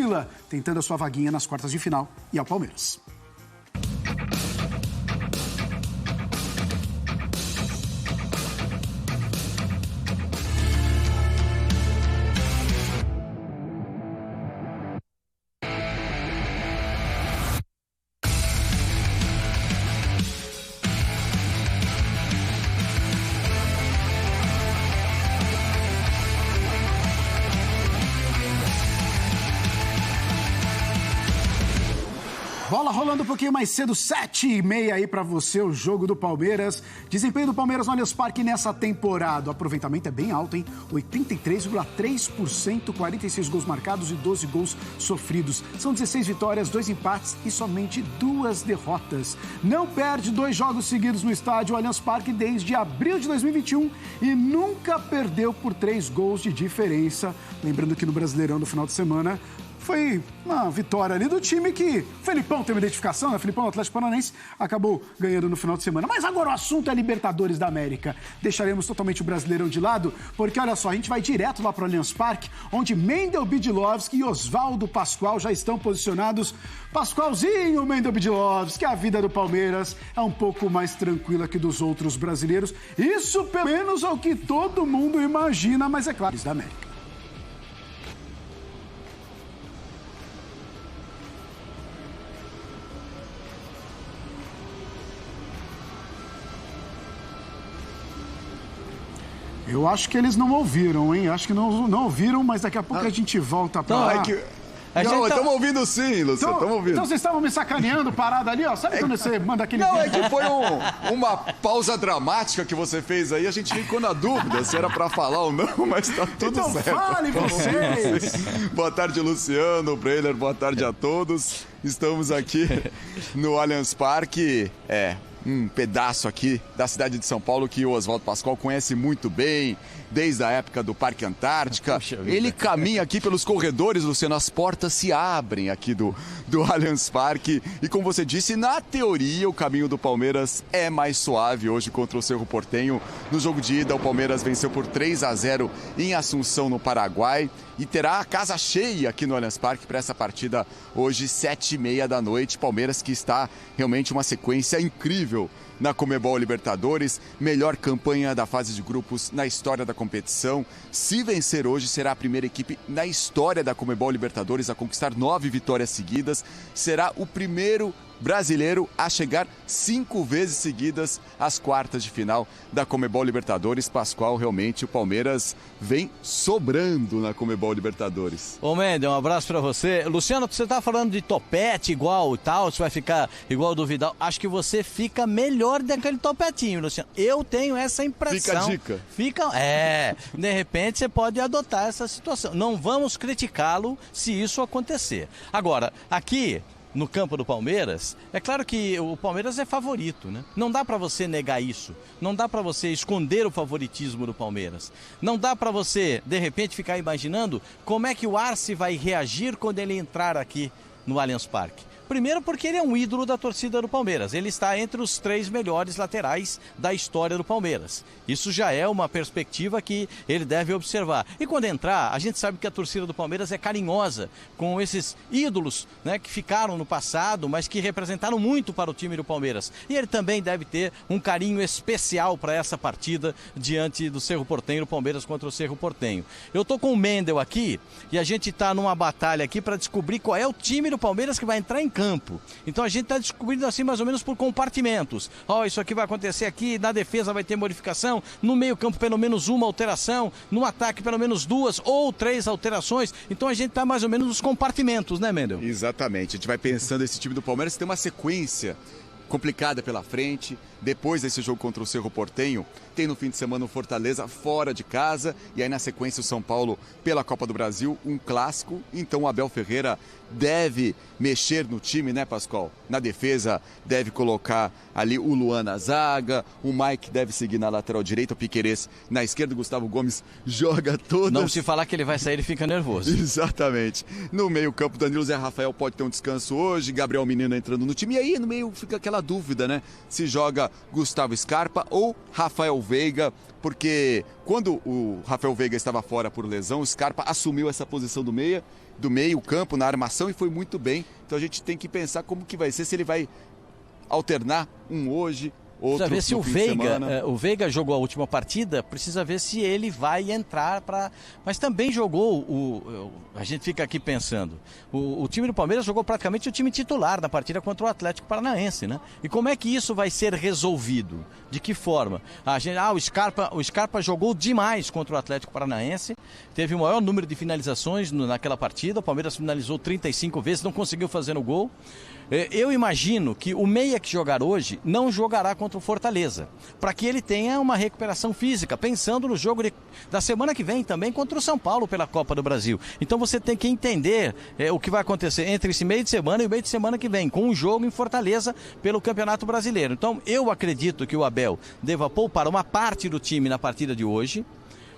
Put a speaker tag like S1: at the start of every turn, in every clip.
S1: tranquila, tentando a sua vaguinha nas quartas de final e ao Palmeiras. Bola rolando um pouquinho mais cedo, 7h30 aí pra você, o jogo do Palmeiras. Desempenho do Palmeiras no Allianz Parque nessa temporada. O aproveitamento é bem alto, hein? 83,3%, 46 gols marcados e 12 gols sofridos. São 16 vitórias, 2 empates e somente 2 derrotas. Não perde 2 jogos seguidos no estádio Allianz Parque desde abril de 2021 e nunca perdeu por 3 gols de diferença. Lembrando que no Brasileirão do final de semana foi uma vitória ali do time que Felipão tem uma identificação, né? Felipão, Atlético Paranaense, acabou ganhando no final de semana. Mas agora o assunto é Libertadores da América. Deixaremos totalmente o Brasileirão de lado, porque olha só, a gente vai direto lá para o Allianz Parque, onde Mendel Bidlovski e Oswaldo Pascoal já estão posicionados. Pascoalzinho, Mendel Bidlovski, a vida do Palmeiras é um pouco mais tranquila que dos outros brasileiros. Isso pelo menos é o que todo mundo imagina, mas é claro, da América. Eu acho que eles não ouviram, hein? Acho que não ouviram, mas daqui a pouco a gente volta pra lá.
S2: Estamos ouvindo sim, Luciano, estamos ouvindo.
S1: Então vocês estavam me sacaneando, parado ali, ó. Sabe quando você manda aquele...
S2: Não, é que foi uma pausa dramática que você fez aí, a gente ficou na dúvida se era pra falar ou não, mas tá tudo
S1: então
S2: certo.
S1: Então fale vocês!
S2: Boa tarde, Luciano, Breiler, boa tarde a todos. Estamos aqui no Allianz Parque, um pedaço aqui da cidade de São Paulo que o Oswaldo Pascoal conhece muito bem, desde a época do Parque Antártica. Ele caminha aqui pelos corredores, Luciano, as portas se abrem aqui do Allianz Parque. E como você disse, na teoria o caminho do Palmeiras é mais suave hoje contra o Cerro Porteño. No jogo de ida, o Palmeiras venceu por 3-0 em Assunção, no Paraguai. E terá a casa cheia aqui no Allianz Parque para essa partida hoje, 7h30 da noite. Palmeiras que está realmente uma sequência incrível na Conmebol Libertadores, melhor campanha da fase de grupos na história da competição. Se vencer hoje, será a primeira equipe na história da Conmebol Libertadores a conquistar 9 vitórias seguidas. Será o primeiro brasileiro a chegar 5 vezes seguidas às quartas de final da Conmebol Libertadores. Pascoal, realmente o Palmeiras vem sobrando na Conmebol Libertadores.
S3: Ô Mendel, um abraço pra você. Luciano, você tá falando de topete igual e tal, você vai ficar igual do Vidal. Acho que você fica melhor daquele topetinho, Luciano. Eu tenho essa impressão.
S2: Fica a dica.
S3: De repente você pode adotar essa situação. Não vamos criticá-lo se isso acontecer. Agora, aqui no campo do Palmeiras, é claro que o Palmeiras é favorito, né? Não dá para você negar isso. Não dá para você esconder o favoritismo do Palmeiras. Não dá para você, de repente, ficar imaginando como é que o Arce vai reagir quando ele entrar aqui no Allianz Parque. Primeiro porque ele é um ídolo da torcida do Palmeiras. Ele está entre os 3 melhores laterais da história do Palmeiras. Isso já é uma perspectiva que ele deve observar. E quando entrar, a gente sabe que a torcida do Palmeiras é carinhosa com esses ídolos, né, que ficaram no passado, mas que representaram muito para o time do Palmeiras. E ele também deve ter um carinho especial para essa partida diante do Cerro Porteño, o Palmeiras contra o Cerro Porteño. Eu estou com o Mendel aqui e a gente está numa batalha aqui para descobrir qual é o time do Palmeiras que vai entrar em campo. Então a gente está descobrindo assim mais ou menos por compartimentos. Isso aqui vai acontecer aqui, na defesa vai ter modificação, no meio campo pelo menos uma alteração, no ataque pelo menos 2 ou 3 alterações. Então a gente está mais ou menos nos compartimentos, né, Mendel?
S2: Exatamente, a gente vai pensando esse time do Palmeiras tem uma sequência complicada pela frente. Depois desse jogo contra o Cerro Porteño, tem no fim de semana o Fortaleza fora de casa e aí na sequência o São Paulo pela Copa do Brasil, um clássico. Então o Abel Ferreira deve mexer no time, né, Pascoal? Na defesa deve colocar ali o Luan na zaga, o Mike deve seguir na lateral direita, o Piquerez na esquerda, o Gustavo Gomes joga todas.
S3: Não se falar que ele vai sair, ele fica nervoso.
S2: Exatamente. No meio campo, Danilo, Zé Rafael pode ter um descanso hoje, Gabriel Menino entrando no time. E aí no meio fica aquela dúvida, né? Se joga Gustavo Scarpa ou Rafael Veiga, porque quando o Rafael Veiga estava fora por lesão, o Scarpa assumiu essa posição do meio campo, na armação, e foi muito bem. Então a gente tem que pensar como que vai ser, se ele vai alternar um hoje, outro.
S3: Precisa ver se o Veiga jogou a última partida, precisa ver se ele vai entrar para... Mas também jogou, a gente fica aqui pensando, o time do Palmeiras jogou praticamente o time titular na partida contra o Atlético Paranaense, né? E como é que isso vai ser resolvido? De que forma? O Scarpa jogou demais contra o Atlético Paranaense, teve o maior número de finalizações naquela partida, o Palmeiras finalizou 35 vezes, não conseguiu fazer no gol. Eu imagino que o meia que jogar hoje não jogará contra o Fortaleza, para que ele tenha uma recuperação física, pensando no jogo da semana que vem também contra o São Paulo pela Copa do Brasil. Então você tem que entender o que vai acontecer entre esse meio de semana e o meio de semana que vem, com um jogo em Fortaleza pelo Campeonato Brasileiro. Então eu acredito que o Abel deva poupar uma parte do time na partida de hoje.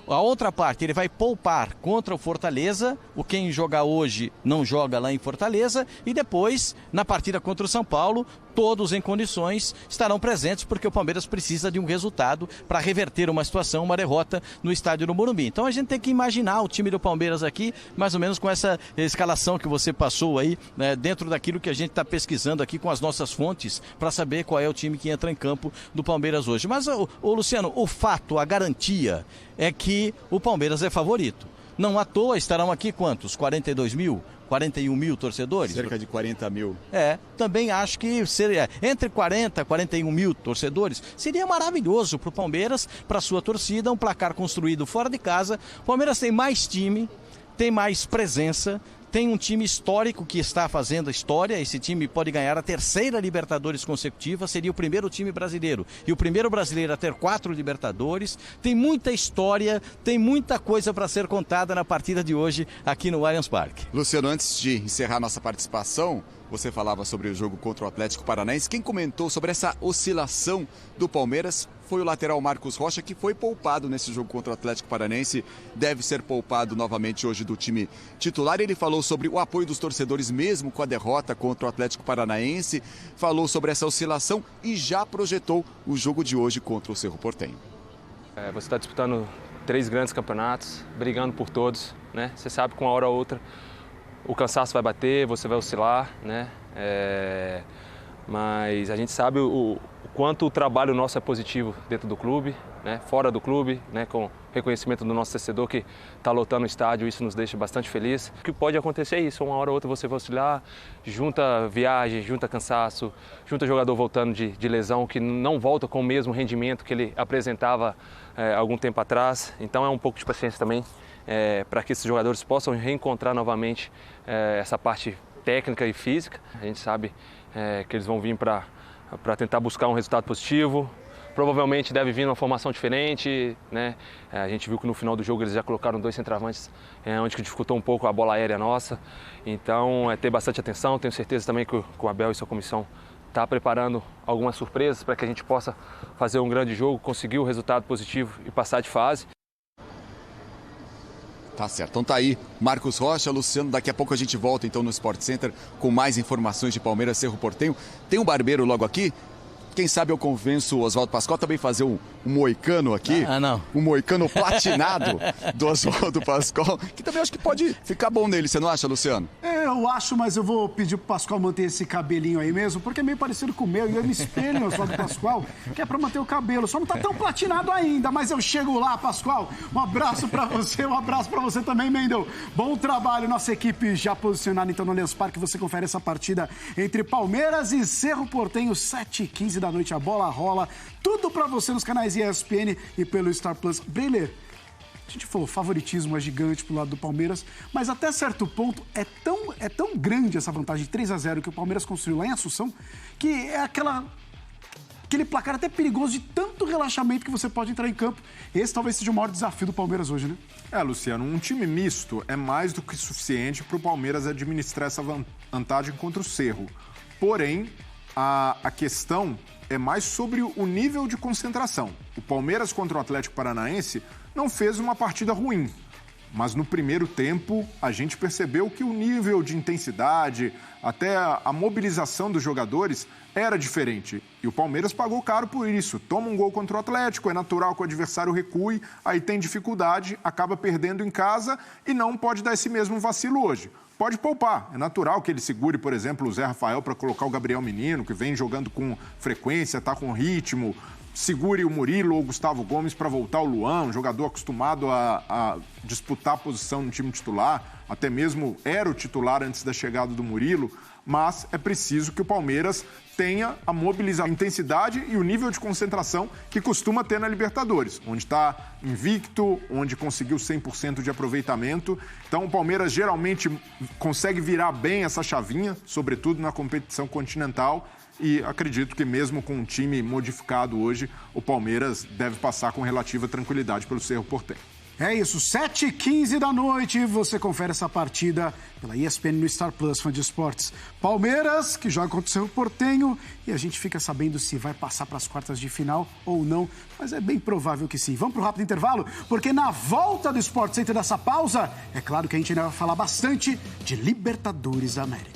S3: A outra parte ele vai poupar contra o Fortaleza, quem jogar hoje não joga lá em Fortaleza, e depois, na partida contra o São Paulo, todos em condições estarão presentes, porque o Palmeiras precisa de um resultado para reverter uma situação, uma derrota no estádio do Morumbi. Então a gente tem que imaginar o time do Palmeiras aqui, mais ou menos com essa escalação que você passou aí, né, dentro daquilo que a gente está pesquisando aqui com as nossas fontes, para saber qual é o time que entra em campo do Palmeiras hoje. Mas, Luciano, o fato, a garantia é que o Palmeiras é favorito. Não à toa estarão aqui quantos? 41 mil torcedores?
S2: Cerca de 40 mil.
S3: Também acho que seria entre 40 e 41 mil torcedores. Seria maravilhoso para o Palmeiras, para a sua torcida, um placar construído fora de casa. O Palmeiras tem mais time, tem mais presença, tem um time histórico que está fazendo história. Esse time pode ganhar a 3ª Libertadores consecutiva, seria o primeiro time brasileiro e o primeiro brasileiro a ter 4 Libertadores. Tem muita história, tem muita coisa para ser contada na partida de hoje aqui no Allianz Parque.
S2: Luciano, antes de encerrar nossa participação, você falava sobre o jogo contra o Atlético Paranaense. Quem comentou sobre essa oscilação do Palmeiras foi o lateral Marcos Rocha, que foi poupado nesse jogo contra o Atlético Paranaense. Deve ser poupado novamente hoje do time titular. Ele falou sobre o apoio dos torcedores mesmo com a derrota contra o Atlético Paranaense. Falou sobre essa oscilação e já projetou o jogo de hoje contra o Cerro Porteño.
S4: Você está disputando 3 grandes campeonatos, brigando por todos, né? Você sabe que uma hora ou outra o cansaço vai bater, você vai oscilar, né? Mas a gente sabe o quanto o trabalho nosso é positivo dentro do clube, né? Fora do clube, né? Com reconhecimento do nosso torcedor que está lotando o estádio, isso nos deixa bastante feliz. O que pode acontecer é isso, uma hora ou outra você vai oscilar, junta viagem, junta cansaço, junta jogador voltando de lesão que não volta com o mesmo rendimento que ele apresentava algum tempo atrás. Então é um pouco de paciência também, para que esses jogadores possam reencontrar novamente essa parte técnica e física. A gente sabe que eles vão vir para tentar buscar um resultado positivo. Provavelmente deve vir uma formação diferente, né? A gente viu que no final do jogo eles já colocaram 2 centroavantes, onde que dificultou um pouco a bola aérea nossa. Então ter bastante atenção, tenho certeza também que o Abel e sua comissão está preparando algumas surpresas para que a gente possa fazer um grande jogo, conseguir o resultado positivo e passar de fase.
S2: Tá certo, então tá aí Marcos Rocha, Luciano, daqui a pouco a gente volta então no Sport Center com mais informações de Palmeiras, Cerro Porteño. Tem um barbeiro logo aqui, quem sabe eu convenço o Oswaldo Pascoal também fazer um moicano aqui.
S3: Não.
S2: Um moicano platinado do Oswaldo Pascoal, que também acho que pode ficar bom nele, você não acha, Luciano?
S1: Eu acho, mas eu vou pedir pro Pascoal manter esse cabelinho aí mesmo, porque é meio parecido com o meu, e eu me espelho no Oswaldo Pascoal, que é pra manter o cabelo. Só não tá tão platinado ainda, mas eu chego lá, Pascoal. Um abraço pra você, um abraço pra você também, Mendel. Bom trabalho, nossa equipe já posicionada então no Allianz Parque. Você confere essa partida entre Palmeiras e Cerro Porteño, 7h15 da noite, a bola rola. Tudo pra você nos canais ESPN e pelo Star Plus. Breiler, a gente falou, favoritismo é gigante pro lado do Palmeiras, mas até certo ponto é tão grande essa vantagem de 3-0 que o Palmeiras construiu lá em Assunção, que é aquele placar até perigoso de tanto relaxamento que você pode entrar em campo. Esse talvez seja o maior desafio do Palmeiras hoje, né?
S5: Luciano, um time misto é mais do que suficiente para o Palmeiras administrar essa vantagem contra o Cerro. Porém, a questão é mais sobre o nível de concentração. O Palmeiras contra o Atlético Paranaense não fez uma partida ruim, Mas no primeiro tempo, a gente percebeu que o nível de intensidade, até a mobilização dos jogadores era diferente. E o Palmeiras pagou caro por isso. Toma um gol contra o Atlético, é natural que o adversário recue, aí tem dificuldade, acaba perdendo em casa e não pode dar esse mesmo vacilo hoje. Pode poupar. É natural que ele segure, por exemplo, o Zé Rafael para colocar o Gabriel Menino, que vem jogando com frequência, está com ritmo. Segure o Murilo ou o Gustavo Gomes para voltar o Luan, um jogador acostumado a disputar a posição no time titular, até mesmo era o titular antes da chegada do Murilo, mas é preciso que o Palmeiras tenha a mobilização, a intensidade e o nível de concentração que costuma ter na Libertadores, onde está invicto, onde conseguiu 100% de aproveitamento. Então o Palmeiras geralmente consegue virar bem essa chavinha, sobretudo na competição continental. E acredito que mesmo com um time modificado hoje, o Palmeiras deve passar com relativa tranquilidade pelo Cerro Porteño.
S1: É isso, 7h15 da noite, você confere essa partida pela ESPN no Star Plus, fã de esportes. Palmeiras, que joga contra o Cerro Porteño, e a gente fica sabendo se vai passar para as quartas de final ou não, mas é bem provável que sim. Vamos para o rápido intervalo, porque na volta do Sport Center dessa pausa, é claro que a gente ainda vai falar bastante de Libertadores da América.